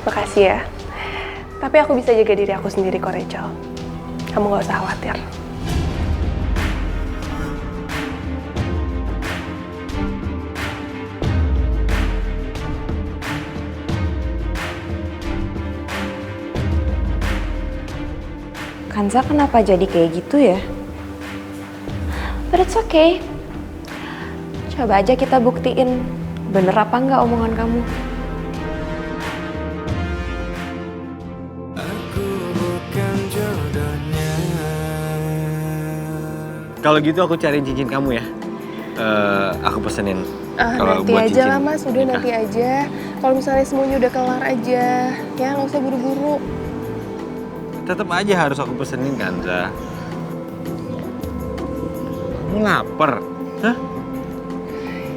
Speaker 15: Makasih ya. Tapi aku bisa jaga diri aku sendiri kok, Rachel. Kamu gak usah khawatir.
Speaker 13: Kanza kenapa jadi kayak gitu ya? But it's okay. Coba aja kita buktiin bener apa nggak omongan kamu.
Speaker 17: Kalau gitu aku cariin cincin kamu ya. Aku pesenin. Kalau
Speaker 15: Nanti
Speaker 17: buat
Speaker 15: aja
Speaker 17: cincin
Speaker 15: lah mas, udah
Speaker 17: nikah.
Speaker 15: nanti aja. Kalau misalnya semuanya udah kelar aja, ya nggak usah buru-buru.
Speaker 17: Tetap aja harus aku pesenin kan, Za. Kamu lapar? Hah?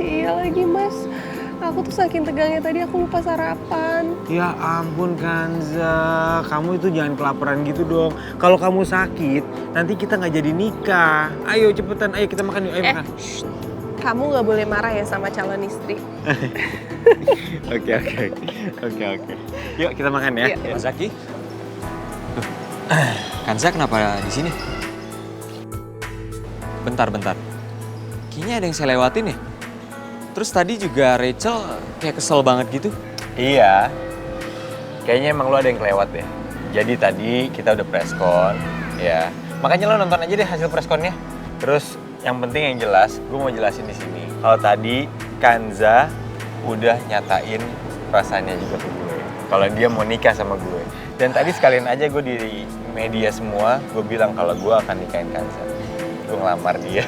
Speaker 15: Iya lagi mas, aku tuh saking tegangnya tadi aku lupa sarapan.
Speaker 17: Ya ampun Kanza, kamu itu jangan kelaparan gitu dong. Kalau kamu sakit, nanti kita nggak jadi nikah. Ayo cepetan, ayo kita makan yuk, ayo makan.
Speaker 15: Kamu nggak boleh marah ya sama calon istri.
Speaker 17: Oke. Yuk kita makan ya.
Speaker 15: Iya.
Speaker 7: Mas Zaki? Kanza kenapa di sini? Bentar. Kayaknya ada yang saya lewatin ya. Terus tadi juga Rachel kayak kesel banget gitu.
Speaker 17: Iya. Kayaknya emang lu ada yang kelewat deh. Jadi tadi kita udah preskon, ya. Makanya lo nonton aja deh hasil preskonnya. Terus yang penting yang jelas, gue mau jelasin di sini. Kalau tadi Kanza udah nyatain perasaannya juga ke gue. Kalau dia mau nikah sama gue. Dan tadi sekalian aja gue di media semua, gue bilang kalau gue akan nikahin Kanza. Gue ngelamar dia.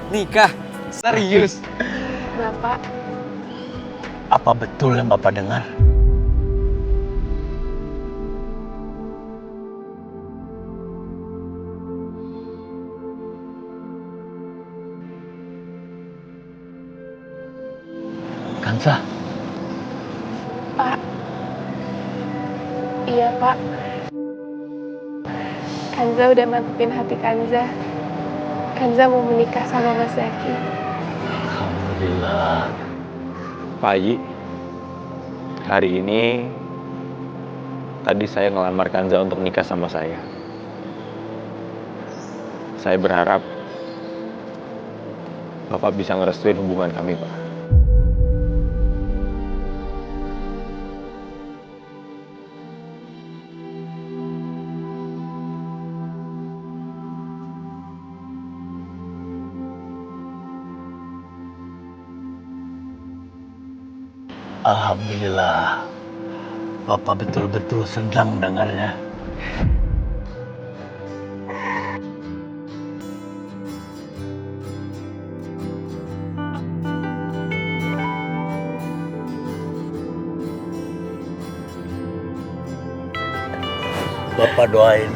Speaker 7: Nikah? Serius?
Speaker 15: Bapak,
Speaker 5: Apa betul yang Bapak dengar? Kanza,
Speaker 15: Pak. Iya Pak. Kanza udah mantepin hati Kanza. Kanza mau menikah sama Mas Zaki.
Speaker 5: Alhamdulillah.
Speaker 17: Pak Haji, hari ini tadi saya ngelamar Kanza untuk nikah sama saya. Saya berharap Bapak bisa ngerestuin hubungan kami, Pak.
Speaker 5: Alhamdulillah. Bapak betul-betul senang dengarnya. Bapak doain,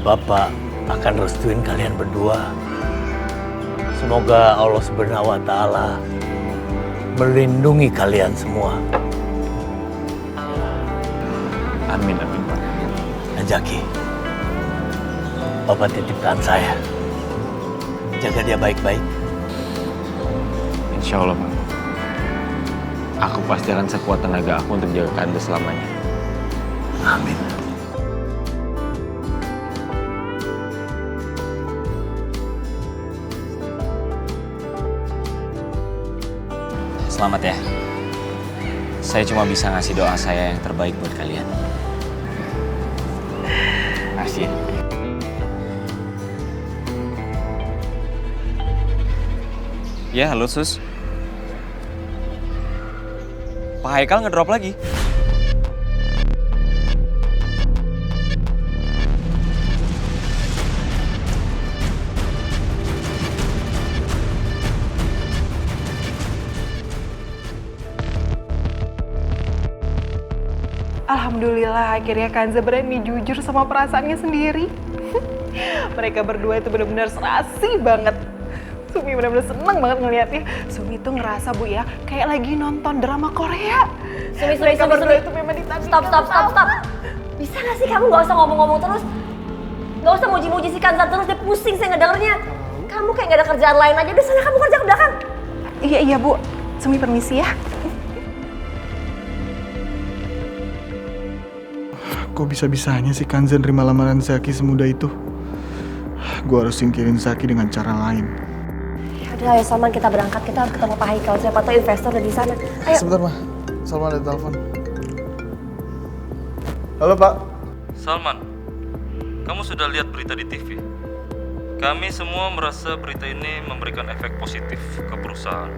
Speaker 5: Bapak akan restuin kalian berdua. Semoga Allah Subhanahu wa Ta'ala melindungi kalian semua.
Speaker 17: Amin, Pak.
Speaker 5: Najaki, Bapak titipkan saya. Jaga dia baik-baik.
Speaker 17: Insya Allah, Pak. Aku pasti akan sekuat tenaga aku untuk jaga Kanza selamanya.
Speaker 5: Amin.
Speaker 7: Selamat ya. Saya cuma bisa ngasih doa saya yang terbaik buat kalian.
Speaker 17: Makasih.
Speaker 7: Ya, halo Sus. Pak Haikal ngedrop lagi.
Speaker 15: Alhamdulillah akhirnya Kanza berani jujur sama perasaannya sendiri. Mereka berdua itu benar-benar serasi banget. Sumi benar-benar seneng banget ngeliatnya. Sumi tuh ngerasa Bu ya kayak lagi nonton drama Korea.
Speaker 2: Sumi.
Speaker 15: Itu memang ditandingkan.
Speaker 2: Stop. Bisa gak sih kamu gak usah ngomong-ngomong terus? Gak usah muji-muji si Kanza terus, dia pusing saya ngedengernya. Kamu kayak gak ada kerjaan lain aja, di sana kamu kerja ke belakang.
Speaker 15: Iya Bu, Sumi permisi ya.
Speaker 6: Kok bisa-bisanya sih Kanza nerima lamaran Zaki semudah itu? Gue harus singkirin Zaki dengan cara lain.
Speaker 2: Yaudah ayo Salman, kita berangkat, kita harus ketemu Pak Haikal. Siapa tahu investor ada di sana. Ayo.
Speaker 6: Sebentar mah, Salman ada telepon. Halo Pak.
Speaker 12: Salman, kamu sudah lihat berita di TV? Kami semua merasa berita ini memberikan efek positif ke perusahaan.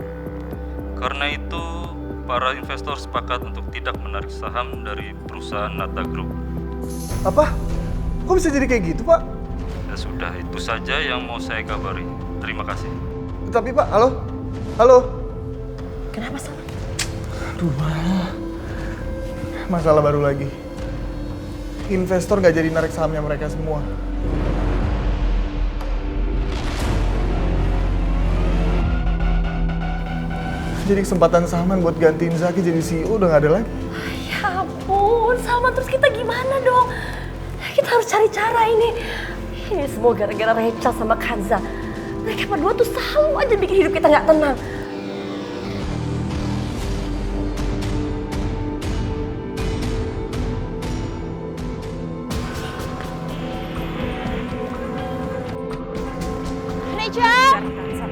Speaker 12: Karena itu, para investor sepakat untuk tidak menarik saham dari perusahaan Nata Group.
Speaker 6: Apa? Kok bisa jadi kayak gitu, Pak?
Speaker 12: Ya sudah, itu saja yang mau saya kabari. Terima kasih.
Speaker 6: Tapi Pak, halo? Halo?
Speaker 2: Kenapa Salman?
Speaker 6: Aduh, masalah baru lagi. Investor nggak jadi narik sahamnya mereka semua. Jadi kesempatan Salman buat gantiin Zaki jadi CEO udah nggak ada lagi.
Speaker 2: Ya ampun, Salman, terus kita gimana dong? Kita harus cari cara ini. Ini semua gara-gara Rachel sama Kanza. Mereka berdua tuh selalu aja bikin hidup kita nggak tenang.
Speaker 13: Rachel!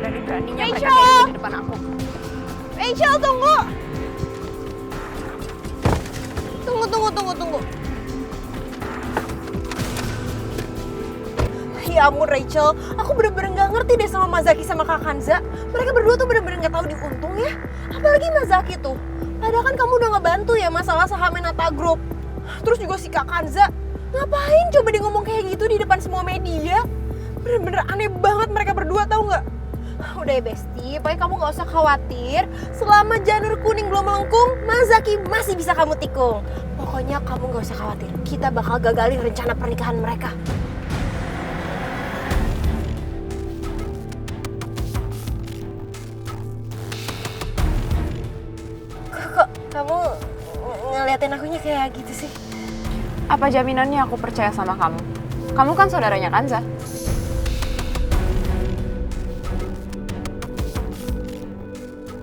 Speaker 13: Berani-beraninya mereka kayak di depan aku. Rachel, tunggu! Tunggu. Ya ampun Rachel, aku bener-bener gak ngerti deh sama Mazaki sama Kak Kanza. Mereka berdua tuh bener-bener gak tahu diuntung ya. Apalagi Mazaki tuh. Padahal kan kamu udah ngebantu ya masalah sahamnya Nata Group. Terus juga si Kak Kanza, ngapain coba dia ngomong kayak gitu di depan semua media? Bener-bener aneh banget mereka berdua, tahu nggak? Udah ya Besti, pokoknya kamu gak usah khawatir. Selama janur kuning belum melengkung, Mazaki masih bisa kamu tikung. Pokoknya kamu gak usah khawatir, kita bakal gagalin rencana pernikahan mereka. Kok kamu ngeliatin akunya kayak gitu sih? Apa jaminannya aku percaya sama kamu? Kamu kan saudaranya Kanza.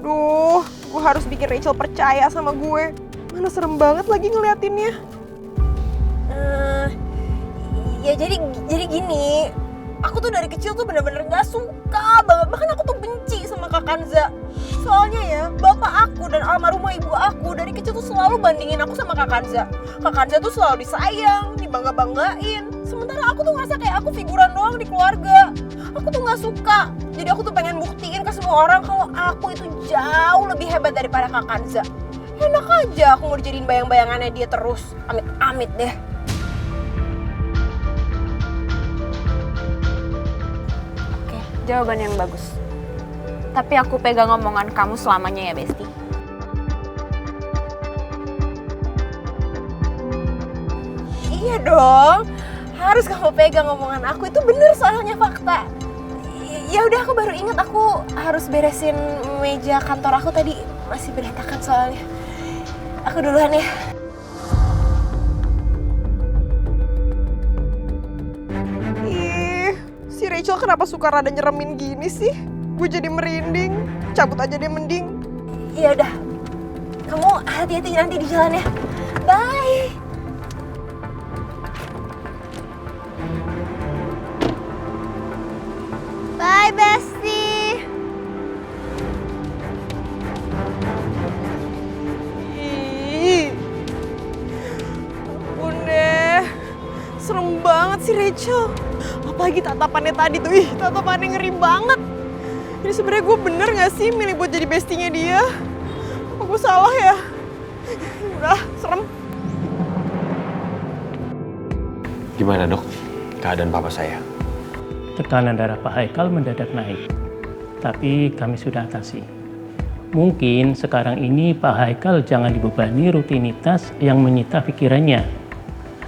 Speaker 15: Duh, gue harus bikin Rachel percaya sama gue. Mana serem banget lagi ngeliatinnya.
Speaker 2: Ya jadi gini, aku tuh dari kecil tuh bener-bener gak suka banget. Bahkan aku tuh benci sama Kak Kanza. Soalnya ya, bapak aku dan almarhumah ibu aku dari kecil tuh selalu bandingin aku sama Kak Kanza. Kak Kanza tuh selalu disayang, dibangga-banggain. Sementara aku tuh ngerasa kayak aku figuran doang di keluarga. Aku tuh gak suka. Jadi aku tuh pengen buktiin ke semua orang kalau aku itu jauh lebih hebat daripada Kak Kanza. Enak aja aku mau dijadiin bayang-bayangannya dia terus. Amit-amit deh.
Speaker 13: Oke, jawaban yang bagus. Tapi aku pegang omongan kamu selamanya ya, Besti.
Speaker 2: Iya dong. Harus kamu pegang omongan aku, itu bener soalnya fakta. Ya udah, aku baru ingat aku harus beresin meja kantor aku tadi, masih berantakan soalnya. Aku duluan ya.
Speaker 15: Ih, si Rachel kenapa suka rada nyeremin gini sih? Gue jadi merinding. Cabut aja deh mending.
Speaker 2: Ya udah. Kamu hati-hati nanti di jalan ya. Bye.
Speaker 13: Bye, Besti.
Speaker 15: Ih. Ampun deh. Serem banget sih Rachel. Apalagi tatapannya tadi tuh. Ih, tatapannya ngeri banget. Ini sebenarnya gue bener gak sih milih buat jadi bestinya dia? Apa gue salah ya? Udah, serem.
Speaker 17: Gimana dok, keadaan papa saya?
Speaker 18: Tekanan darah Pak Haikal mendadak naik, tapi kami sudah atasi. Mungkin sekarang ini Pak Haikal jangan dibebani rutinitas yang menyita pikirannya.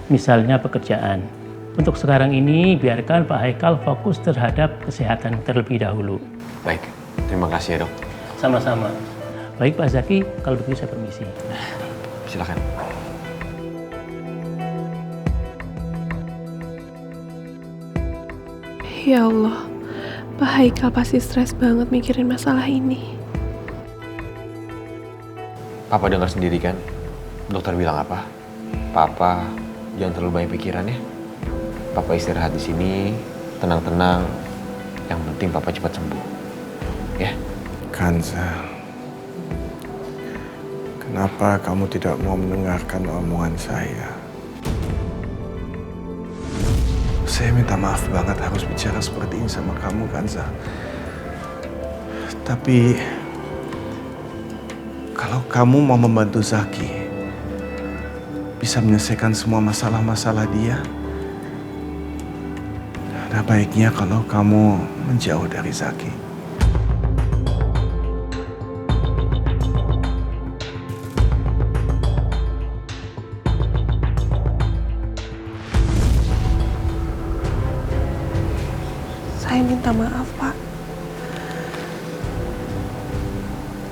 Speaker 18: Misalnya pekerjaan. Untuk sekarang ini biarkan Pak Haikal fokus terhadap kesehatan terlebih dahulu.
Speaker 17: Baik, terima kasih ya dok.
Speaker 18: Sama-sama. Baik Pak Zaki, kalau begitu saya permisi.
Speaker 17: Silakan.
Speaker 15: Ya Allah, Pak Haikal pasti stres banget mikirin masalah ini.
Speaker 17: Papa dengar sendiri kan? Dokter bilang apa? Papa jangan terlalu banyak pikiran ya. Papa istirahat di sini, tenang-tenang. Yang penting Papa cepat sembuh. Ya.
Speaker 1: Kanza, kenapa kamu tidak mau mendengarkan omongan saya? Saya minta maaf banget harus bicara seperti ini sama kamu, Kanza. Tapi kalau kamu mau membantu Zaki bisa menyelesaikan semua masalah-masalah dia, ada baiknya kalau kamu menjauh dari Zaki.
Speaker 15: Saya minta maaf, Pak.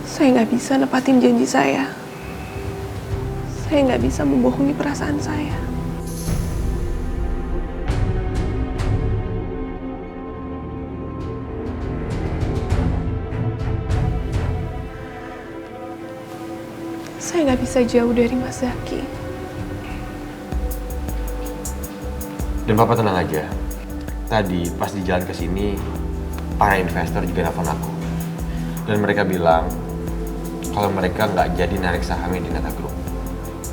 Speaker 15: Saya nggak bisa nepatin janji saya. Saya nggak bisa membohongi perasaan saya. Saya nggak bisa jauh dari Mas Zaki.
Speaker 17: Dan Papa tenang aja. Tadi pas di jalan ke sini, para investor juga nelfon aku. Dan mereka bilang kalau mereka nggak jadi narik sahamnya di Nata Group.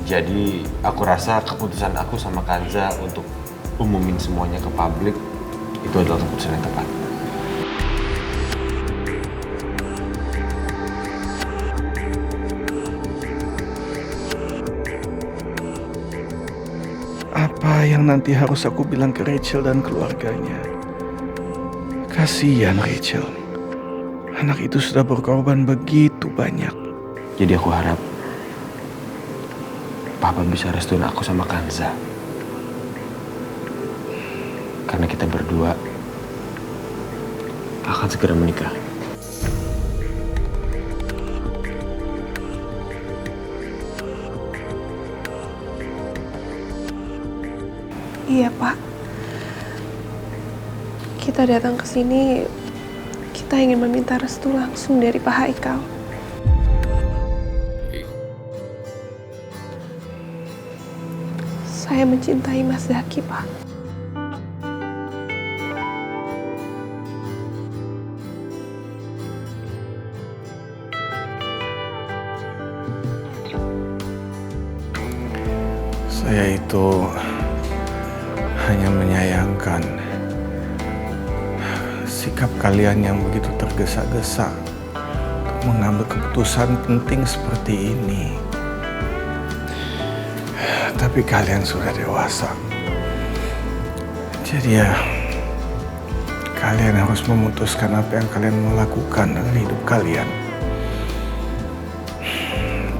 Speaker 17: Jadi aku rasa keputusan aku sama Kanza untuk umumin semuanya ke publik itu adalah keputusan yang tepat.
Speaker 1: Apa yang nanti harus aku bilang ke Rachel dan keluarganya? Kasihan Rachel. Anak itu sudah berkorban begitu banyak.
Speaker 17: Jadi aku harap Papa bisa restuin aku sama Kanza. Karena kita berdua akan segera menikah.
Speaker 15: Iya, Pak. Kita datang ke sini, kita ingin meminta restu langsung dari Pak Haikal. Saya mencintai Mas Zaki, Pak.
Speaker 1: Saya itu hanya menyayangkan sikap kalian yang begitu tergesa-gesa untuk mengambil keputusan penting seperti ini. Tapi kalian sudah dewasa. Jadi ya, kalian harus memutuskan apa yang kalian mau lakukan dengan hidup kalian.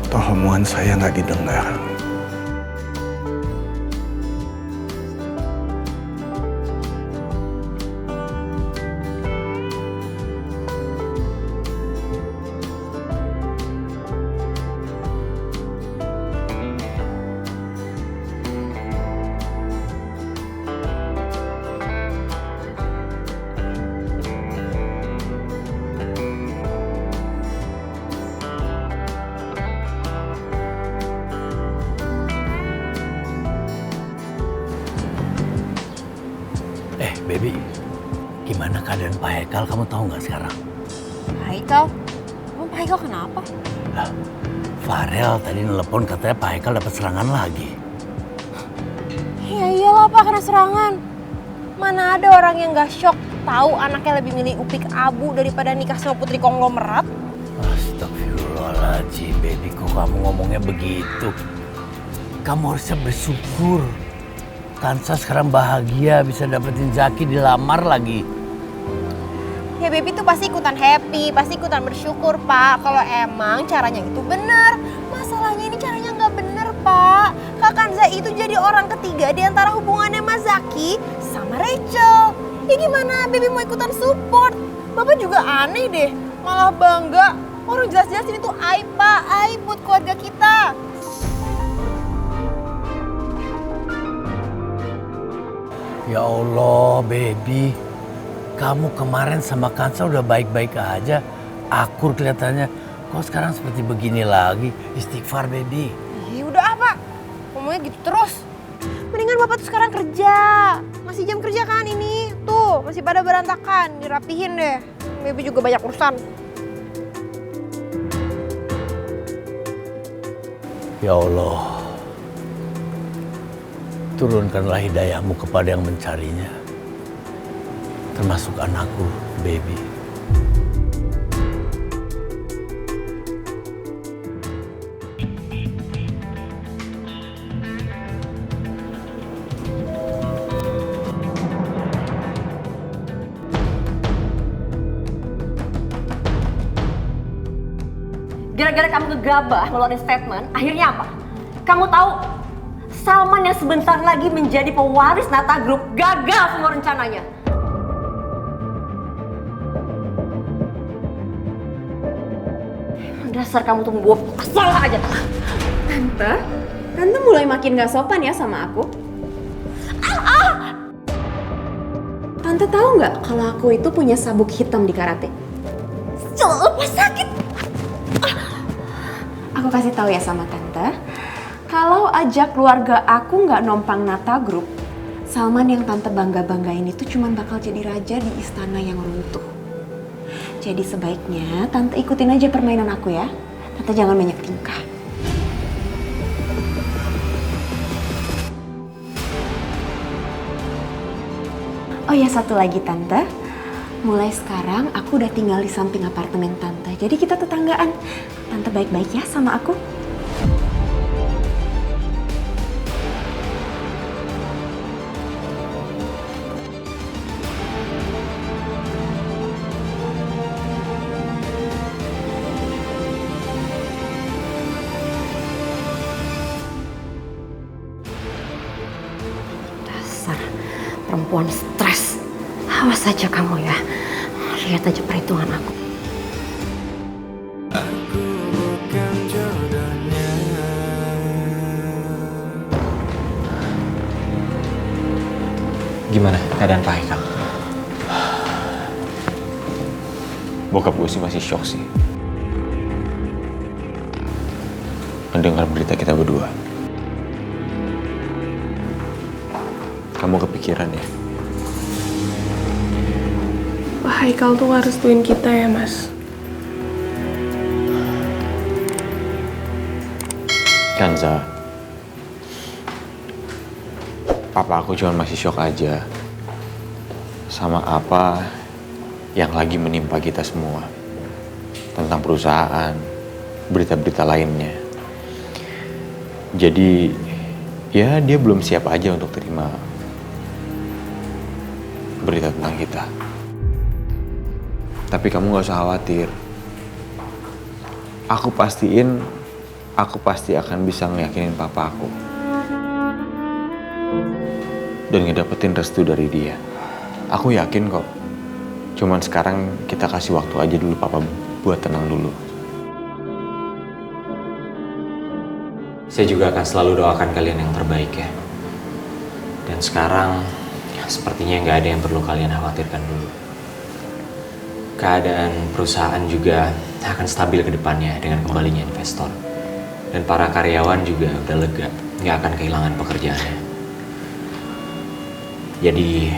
Speaker 1: Toh omongan saya nggak didengar.
Speaker 19: Baby, gimana keadaan Pak Haikal? Kamu tahu nggak sekarang?
Speaker 13: Haikal? Emang Pak Haikal kenapa?
Speaker 19: Lah, Farel tadi nelpon katanya Pak Haikal dapat serangan lagi.
Speaker 13: Ya iyalah Pak, kena serangan. Mana ada orang yang gak shock tahu anaknya lebih milih Upik Abu daripada nikah sama putri konglomerat?
Speaker 19: Astagfirullahaladzim, baby, kok kamu ngomongnya begitu? Kamu harusnya bersyukur. Kansa sekarang bahagia bisa dapetin Zaki, dilamar lagi.
Speaker 13: Ya Baby tuh pasti ikutan happy, pasti ikutan bersyukur, Pak. Kalau emang caranya itu benar. Masalahnya ini caranya nggak bener, Pak. Kak Kanza itu jadi orang ketiga di antara hubungannya Mas Zaki sama Rachel. Ya gimana Baby mau ikutan support? Bapak juga aneh deh, malah bangga. Orang jelas-jelas ini tuh aib, Pak. Aib buat keluarga kita.
Speaker 19: Ya Allah, Baby. Kamu kemarin sama Kansa udah baik-baik aja. Akur kelihatannya. Kok sekarang seperti begini lagi? Istighfar, Baby.
Speaker 13: Ih, udah apa? Ngomongnya gitu terus. Mendingan Bapak tuh sekarang kerja. Masih jam kerja kan ini? Tuh, masih pada berantakan. Dirapihin deh. Baby juga banyak urusan.
Speaker 19: Ya Allah. Turunkanlah hidayahmu kepada yang mencarinya. Termasuk anakku, Baby.
Speaker 2: Gara-gara kamu gegabah ngeluarin statement, akhirnya apa? Kamu tahu Salman yang sebentar lagi menjadi pewaris Nata Group gagal semua rencananya. Dasar kamu tuh membawa salah aja.
Speaker 13: Tante mulai makin gak sopan ya sama aku. Tante tahu nggak kalau aku itu punya sabuk hitam di karate?
Speaker 2: Lepas sakit.
Speaker 13: Aku kasih tahu ya sama Tante, kalau ajak keluarga aku nggak nompang Nata Group, Salman yang Tante bangga-banggain itu cuma bakal jadi raja di istana yang runtuh. Jadi sebaiknya Tante ikutin aja permainan aku ya. Tante jangan banyak tingkah. Oh ya, satu lagi Tante. Mulai sekarang aku udah tinggal di samping apartemen Tante. Jadi kita tetanggaan. Tante baik-baik ya sama aku.
Speaker 2: Dasar perempuan stres. Awas aja kamu ya. Lihat aja perhitungan aku.
Speaker 8: Gimana keadaan Pak Haikal? Bokap gue sih masih shock sih. Mendengar berita kita berdua. Kamu kepikiran ya?
Speaker 15: Pak Haikal tuh harus restuin kita ya, Mas.
Speaker 8: Kanza, papa aku cuma masih shock aja sama apa yang lagi menimpa kita semua tentang perusahaan, berita-berita lainnya. Jadi ya dia belum siap aja untuk terima berita tentang kita. Tapi kamu gak usah khawatir. Aku pasti akan bisa ngeyakinin papa aku dan ngedapetin restu dari dia. Aku yakin kok. Cuman sekarang kita kasih waktu aja dulu papa buat tenang dulu.
Speaker 7: Saya juga akan selalu doakan kalian yang terbaik ya. Dan sekarang sepertinya nggak ada yang perlu kalian khawatirkan dulu. Keadaan perusahaan juga akan stabil ke depannya dengan kembalinya investor. Dan para karyawan juga udah lega, nggak akan kehilangan pekerjaannya. Jadi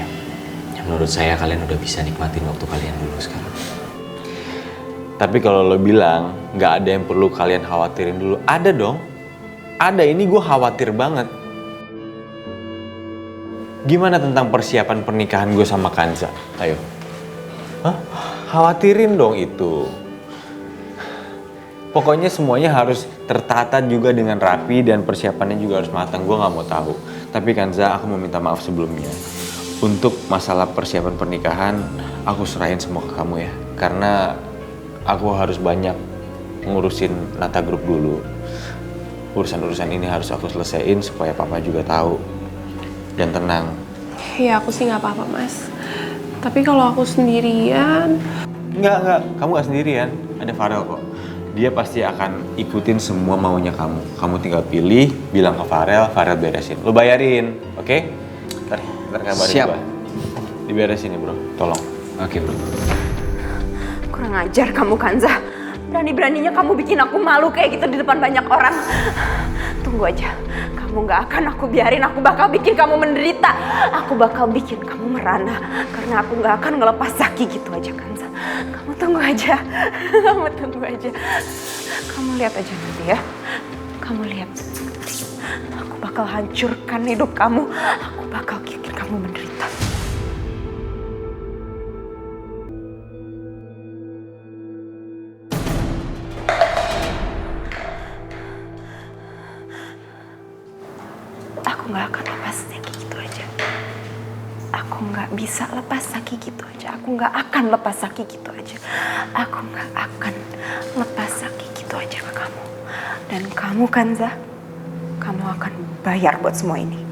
Speaker 7: menurut saya kalian udah bisa nikmatin waktu kalian dulu sekarang.
Speaker 8: Tapi kalau lo bilang nggak ada yang perlu kalian khawatirin dulu, ada dong. Ada, ini gue khawatir banget. Gimana tentang persiapan pernikahan gue sama Kanza? Ayo. Hah? Khawatirin dong itu. Pokoknya semuanya harus tertata juga dengan rapi dan persiapannya juga harus matang. Gue gak mau tahu. Tapi Kanza, aku mau minta maaf sebelumnya. Untuk masalah persiapan pernikahan, aku serahin semua ke kamu ya. Karena aku harus banyak ngurusin Nata Group dulu. Urusan-urusan ini harus aku selesaiin supaya papa juga tahu dan tenang.
Speaker 15: Ya aku sih nggak apa-apa Mas. Tapi kalau aku sendirian...
Speaker 8: Enggak. Kamu nggak sendirian. Ada Farel kok. Dia pasti akan ikutin semua maunya kamu. Kamu tinggal pilih, bilang ke Farel beresin. Lo bayarin, oke? Ntar kabarin
Speaker 14: Siap.
Speaker 8: gua. Diberesin ya bro, tolong.
Speaker 14: Oke bro.
Speaker 13: Kurang ajar kamu Kanza. Berani-beraninya kamu bikin aku malu kayak gitu di depan banyak orang. Tunggu aja. Kamu gak akan aku biarin. Aku bakal bikin kamu menderita. Aku bakal bikin kamu merana. Karena aku gak akan ngelepas Zaki gitu aja Kanza. Kamu tunggu aja. Kamu tunggu aja. Kamu lihat aja nanti ya. Kamu lihat. Aku bakal hancurkan hidup kamu. Aku bakal bikin kamu menderita. Aku gak akan lepas Zaki gitu aja. Aku gak bisa lepas Zaki gitu aja. Aku gak akan lepas Zaki gitu aja. Aku gak akan lepas Zaki gitu aja ke kamu. Dan kamu Kanza, kamu akan bayar buat semua ini.